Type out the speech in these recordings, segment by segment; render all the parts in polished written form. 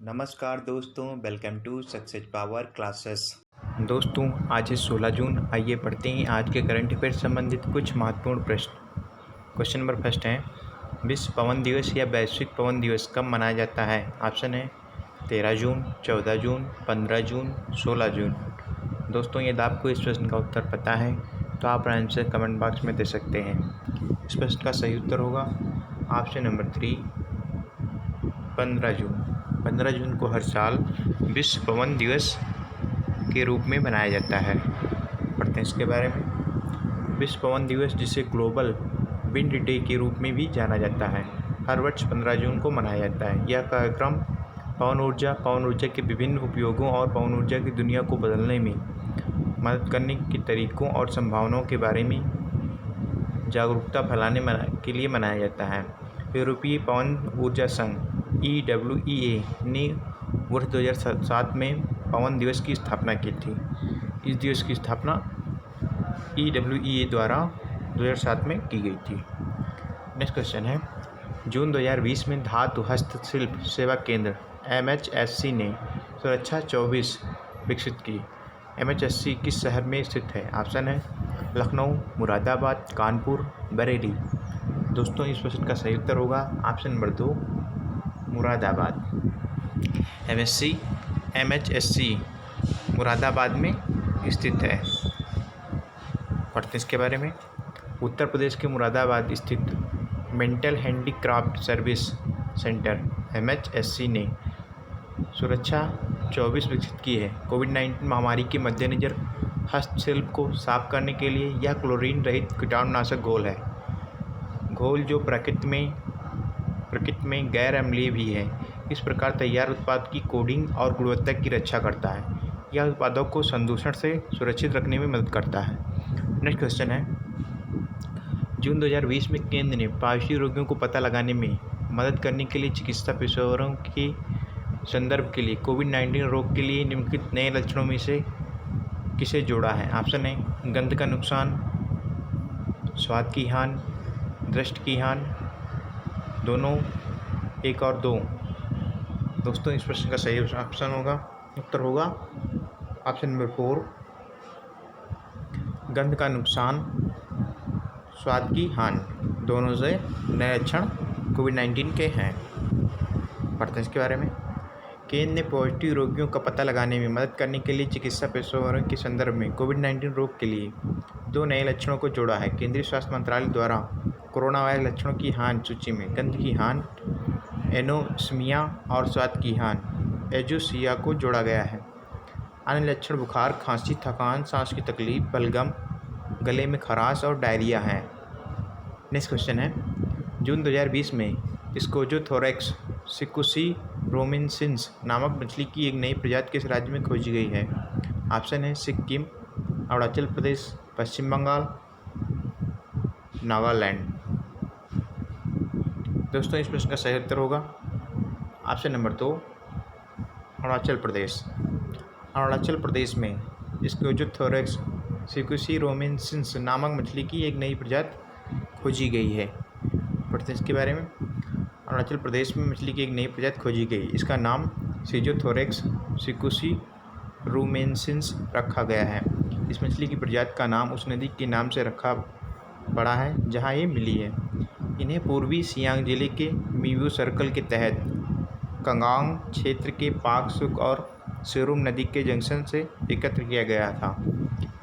नमस्कार दोस्तों, welcome to success power classes. दोस्तों, आज है 16 जून। आइए पढ़ते हैं आज के करंट अफेयर संबंधित कुछ महत्वपूर्ण प्रश्न। क्वेश्चन नंबर फर्स्ट है, विश्व पवन दिवस या वैश्विक पवन दिवस कब मनाया जाता है? ऑप्शन है 13 जून, 14 जून, 15 जून, 16 जून। दोस्तों, यदि आपको इस प्रश्न का उत्तर पता है तो आप आंसर कमेंट बॉक्स में दे सकते हैं। इस प्रश्न का सही उत्तर होगा ऑप्शन नंबर 3, 15 जून। 15 जून को हर साल विश्व पवन दिवस के रूप में मनाया जाता है। पढ़ते हैं इसके बारे में। विश्व पवन दिवस, जिसे ग्लोबल विंड डे के रूप में भी जाना जाता है, हर वर्ष 15 जून को मनाया जाता है। यह कार्यक्रम पवन ऊर्जा के विभिन्न उपयोगों और पवन ऊर्जा की दुनिया को बदलने में मदद करने के तरीकों और संभावनाओं के बारे में जागरूकता फैलाने के लिए मनाया जाता है। यूरोपीय पवन ऊर्जा संघ EWEA ने वर्ष 2007 में पवन दिवस की स्थापना की थी। इस दिवस की स्थापना EWEA द्वारा 2007 में की गई थी। नेक्स्ट क्वेश्चन है, जून 2020 में धातु हस्तशिल्प सेवा केंद्र MHSC ने सुरक्षा 24 विकसित की। MHSC किस शहर में स्थित है? ऑप्शन है लखनऊ, मुरादाबाद, कानपुर, बरेली। दोस्तों, इस प्रश्न का सही उत्तर होगा option number 2, Moradabad. MHSC Moradabad में स्थित है। पढ़ते हैं इसके बारे में। उत्तर प्रदेश के मुरादाबाद स्थित mental handicraft service centre MHSC ने सुरक्षा 24 विकसित की है। कोविड-19 महामारी के मद्देनज़र हस्तशिल्प को साफ करने के लिए यह क्लोरीन रहित कीटाणुनाशक घोल जो प्रकृति में गैर अम्लीय भी है, इस प्रकार तैयार उत्पाद की कोडिंग और गुणवत्ता की रक्षा करता है। यह उत्पादों को संदूषण से सुरक्षित रखने में मदद करता है। नेक्स्ट क्वेश्चन है, जून 2020 में केंद्र ने पार्श्वी रोगियों को पता लगाने में मदद करने के लिए चिकित्सा पेशेवरों के संदर्भ के लिए कोविड-19 रोग के लिए निम्नलिखित नए लक्षणों में से किसे जोड़ा है? ऑप्शन है गंध का नुकसान, स्वाद की हानि, दृष्टि की हानि, दोनों, 1 और 2। दोस्तों, इस प्रश्न का सही उत्तर होगा ऑप्शन नंबर 4, गंध का नुकसान, स्वाद की हानि। दोनों से नए लक्षण कोविड-19 के हैं। पढ़ते हैं इसके बारे में। केंद्र ने पॉजिटिव रोगियों का पता लगाने में मदद करने के लिए चिकित्सा पेशेवरों के संदर्भ में कोविड-19 रोग के लिए 2 नए लक्षणों को जोड़ा है। केंद्रीय स्वास्थ्य मंत्रालय द्वारा कोरोना वायरस लक्षणों की हानि सूची में गंध की हानि, एनोस्मिया और स्वाद की हानि एजोसिया को जोड़ा गया है। अन्य लक्षण बुखार, खांसी, थकान, सांस की तकलीफ, बलगम, गले में खराश और डायरिया है। नेक्स्ट क्वेश्चन है, जून 2020 में स्कोजोथोरैक्स सिकुसी-रोमेंसिस नामक मछली की एक नई प्रजाति किस राज्य में खोजी गई है? ऑप्शन है सिक्किम, अरुणाचल प्रदेश, पश्चिम बंगाल, नागालैंड। दोस्तों, इस प्रश्न का सही उत्तर होगा ऑप्शन नंबर 2, अरुणाचल प्रदेश। अरुणाचल प्रदेश में स्कोजोथोरैक्स सिकुसी-रोमेंसिस नामक मछली की एक नई प्रजाति खोजी गई है। पढ़ते हैं इसके बारे में। अरुणाचल प्रदेश में मछली की एक नई प्रजाति खोजी गई। इसका नाम स्कोजोथोरैक्स सिकुसी-रोमेंसिस रखा गया है। इस मछली की प्रजाति का नाम उस नदी के नाम से रखा पड़ा है जहां ये मिली है। इन्हें पूर्वी सियांग जिले के मिबू सर्कल के तहत कांगोंग क्षेत्र के पाकसुक और सेरुम नदी के जंक्शन से एकत्र किया गया था।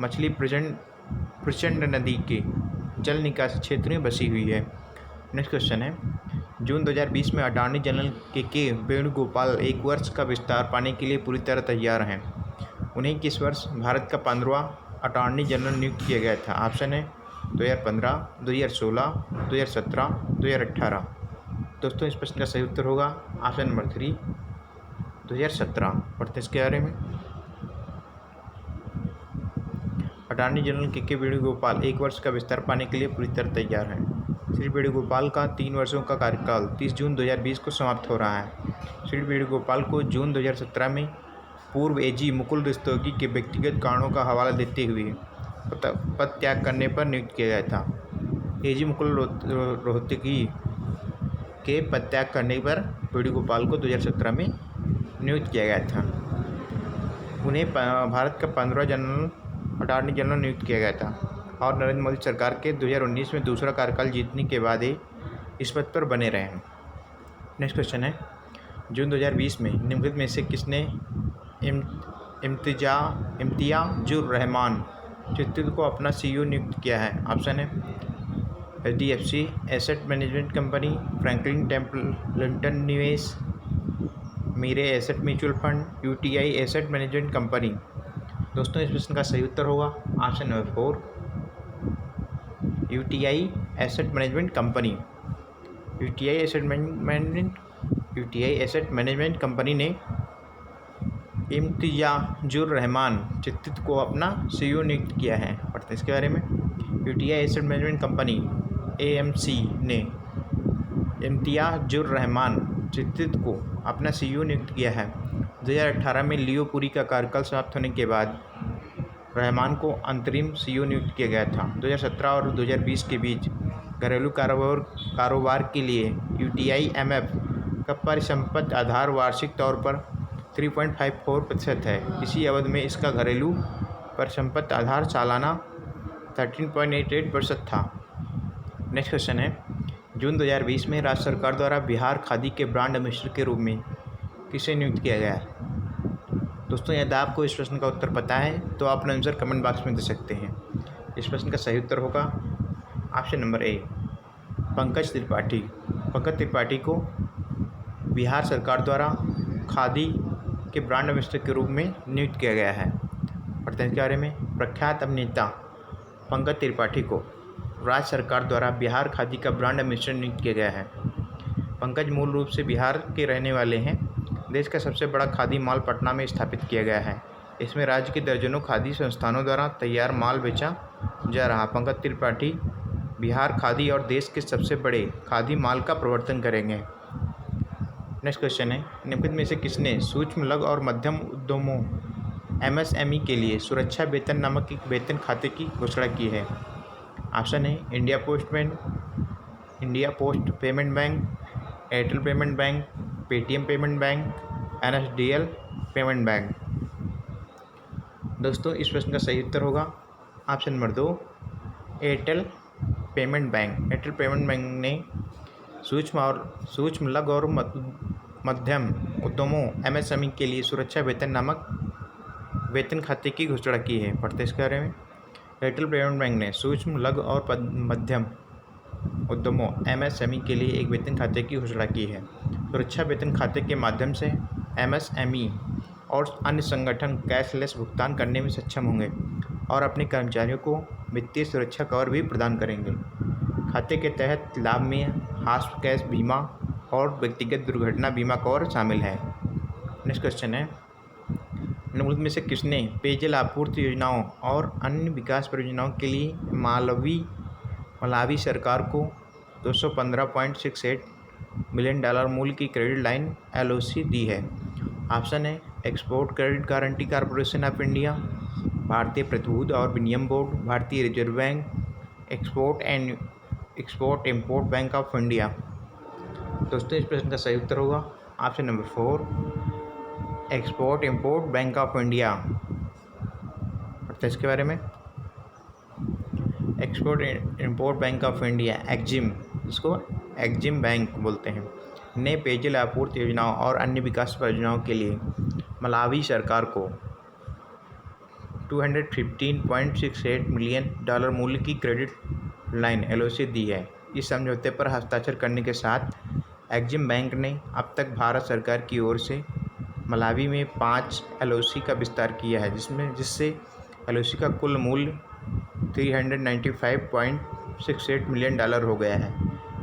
मछली प्रचंड नदी के जल निकासी क्षेत्र में बसी हुई है। नेक्स्ट क्वेश्चन है, जून 2020 में अटॉर्नी जनरल के वेणुगोपाल 1 वर्ष का विस्तार पाने के लिए पूरी तरह तैयार हैं। उन्हें किस वर्ष भारत का 15वां अटॉर्नी जनरल नियुक्त किया गया था? ऑप्शन है 2015, 2016, 2017, 2018। दोस्तों, इस प्रश्न का सही उत्तर होगा ऑप्शन नंबर 3, 2017। पढ़ते हैं इसके बारे में। अटॉर्नी जनरल के वेणुगोपाल 1 वर्ष का विस्तार पाने के लिए पूरी तरह तैयार हैं। श्री वेणुगोपाल का 3 वर्षों का कार्यकाल 30 जून 2020 को समाप्त हो रहा है। श्री वेणुगोपाल को जून 2017 में पूर्व AG मुकुल रस्तोगी के व्यक्तिगत कारणों का हवाला देते हुए पद त्याग करने पर नियुक्त किया गया था। AG मुकुल रोहतगी के पद त्याग करने पर वेणुगोपाल को 2017 में नियुक्त किया गया था। उन्हें भारत का 15वां जनरल अटॉर्नी जनरल नियुक्त किया गया था और नरेंद्र मोदी सरकार के 2019 में दूसरा कार्यकाल जीतने के बाद ही इस पद पर बने रहे हैं। नेक्स्ट क्वेश्चन है, जून 2020 में निम्नलिखित में से किसने इम्तियाजुर रहमान चित्तूर को अपना CEO नियुक्त किया है? ऑप्शन है HDFC asset management company, Franklin Templeton निवेश, Mirae asset mutual fund, UTI asset management company. दोस्तों इस प्रश्न का सही उत्तर होगा option number 4 UTI asset management company. UTI asset management company ने इम्तियाजुर रहमान चित्तूर को अपना CEO नियुक्त किया है। पढ़ते हैं इसके बारे में। UTI asset management company AMC ने इम्तियाजुर रहमान चित्तूर को अपना CEO नियुक्त किया है। 2018 में लियो पुरी का कार्यकाल समाप्त होने के बाद रहमान को अंतरिम CEO नियुक्त किया गया था। 2017 और 2020 के बीच घरेलू कारोबार के लिए UTI-MF का परिसंपत्ति आधार वार्षिक तौर पर 3.54% है। इसी अवधि में इसका घरेलू परिसंपत्ति आधार सालाना 13.88% था। नेक्स्ट क्वेश्चन है, जून 2020 में राज्य सरकार द्वारा बिहार खादी के ब्रांड एम्बेसडर के रूप में किसे नियुक्त किया गया है? दोस्तों यदि आपको इस प्रश्न का उत्तर पता है तो आप आंसर कमेंट बॉक्स में दे सकते हैं। इस प्रश्न का सही उत्तर होगा option number A Pankaj Tripathi. Pankaj Tripathi को बिहार सरकार द्वारा खादी के ब्रांड एम्बेसडर के रूप में नियुक्त किया गया है। पढ़ते हैं इसके बारे में। प्रख्यात अभिनेता पंकज त्रिपाठी को राज्य सरकार द्वारा बिहार खादी का ब्रांड एम्बेसडर नियुक्त किया गया है। पंकज मूल रूप से बिहार के रहने वाले हैं। देश का सबसे बड़ा खादी मॉल पटना में स्थापित किया गया है। इसमें राज्य के दर्जनों खादी संस्थानों द्वारा तैयार माल बेचा जा रहा। पंकज त्रिपाठी बिहार खादी और देश के सबसे बड़े खादी माल का प्रवर्तन करेंगे। नेक्स्ट क्वेश्चन है, निम्नलिखित में से किसने सूक्ष्म लघु और मध्यम उद्यमों MSME के लिए सुरक्षा वेतन नामक एक वेतन खाते की घोषणा की है? ऑप्शन है India post payment bank, Airtel payment bank, Paytm payment bank, NSDL payment bank. दोस्तों इस प्रश्न का सही उत्तर होगा option number 2 Airtel payment bank. Airtel payment bank ने सूक्ष्म लघु और मध्यम उद्यमों MSME के लिए सुरक्षा वेतन नामक वेतन खाते की घोषणा की है। पढ़ते इसके बारे में। एयरटेल पेमेंट बैंक ने सूक्ष्म लघु और मध्यम उद्यमों MSME के लिए एक वेतन खाते की घोषणा की है। सुरक्षा वेतन खाते के माध्यम से MSME और अन्य संगठन कैशलेस भुगतान करने में सक्षम होंगे और अपने कर्मचारियों को वित्तीय सुरक्षा कवर भी प्रदान करेंगे। खाते के तहत लाभ में हाउस कैश बीमा और व्यक्तिगत दुर्घटना बीमा कवर शामिल है। नेक्स्ट क्वेश्चन है, निम्नलिखित में से किसने पेयजल आपूर्ति योजनाओं और अन्य विकास परियोजनाओं के लिए मलावी सरकार को $215.68 मिलियन मूल्य की क्रेडिट लाइन LOC दी है? ऑप्शन है export credit guarantee corporation of India, भारतीय प्रतिभूति और विनिमय बोर्ड, भारतीय reserve bank, export import bank of India. दोस्तों इस प्रश्न का सही उत्तर होगा option number 4 export import bank of India. इसके बारे में। Export import bank of India EXIM, इसको EXIM बैंक बोलते हैं, ने पेयजल आपूर्ति योजनाओं और अन्य विकास परियोजनाओं के लिए मलावी सरकार को $215.68 मिलियन मूल्य की क्रेडिट लाइन LOC दी है। इस समझौते पर हस्ताक्षर करने के साथ EXIM बैंक ने अब तक भारत सरकार की ओर से मलावी में 5 LOC का विस्तार किया है, जिससे LOC का कुल मूल्य $395.68 मिलियन हो गया है।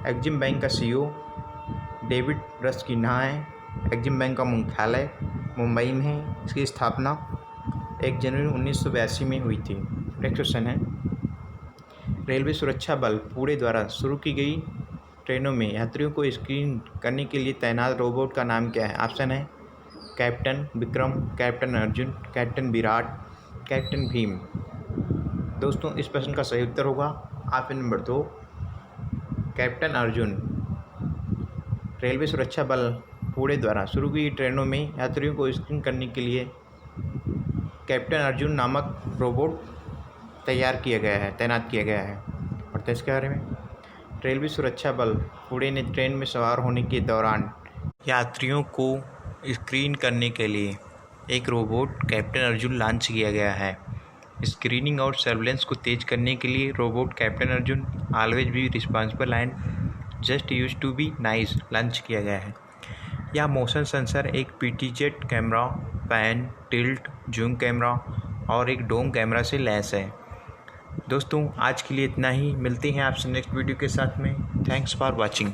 EXIM बैंक का CEO डेविड रस्किन्हा है। EXIM बैंक का मुख्यालय मुंबई में है। इसकी स्थापना 1 जनवरी 1982 में हुई थी। नेक्स्ट क्वेश्चन है, रेलवे सुरक्षा बल पुणे द्वारा शुरू की गई ट्रेनों में यात्रियों को स्क्रीन करने के लिए तैनात रोबोट का नाम क्या है? ऑप्शन है captain Vikram, captain Arjun, captain Virat, captain Bhim. दोस्तों इस प्रश्न का सही उत्तर होगा option number 2 captain Arjun. Railway सुरक्षा बल फूडे द्वारा शुरू की ट्रेनों में यात्रियों को स्क्रीन करने के लिए कैप्टन अर्जुन नामक रोबोट तैनात किया गया है। और इसके बारे में रेलवे सुरक्षा बल फूडे ने ट्रेन में सवार होने के दौरान यात्रियों को स्क्रीन करने के लिए एक रोबोट कैप्टन अर्जुन लॉन्च किया गया है। स्क्रीनिंग और सर्वेलेंस को तेज करने के लिए robot captain Arjun always be responsible and just use to be nice launch किया गया है। यह मोशन सेंसर एक PTZ camera, pan, tilt, zoom camera और एक डोम कैमरा से लैस है। दोस्तों आज के लिए इतना ही, मिलते हैं आपसे नेक्स्ट वीडियो के साथ में। Thanks for watching.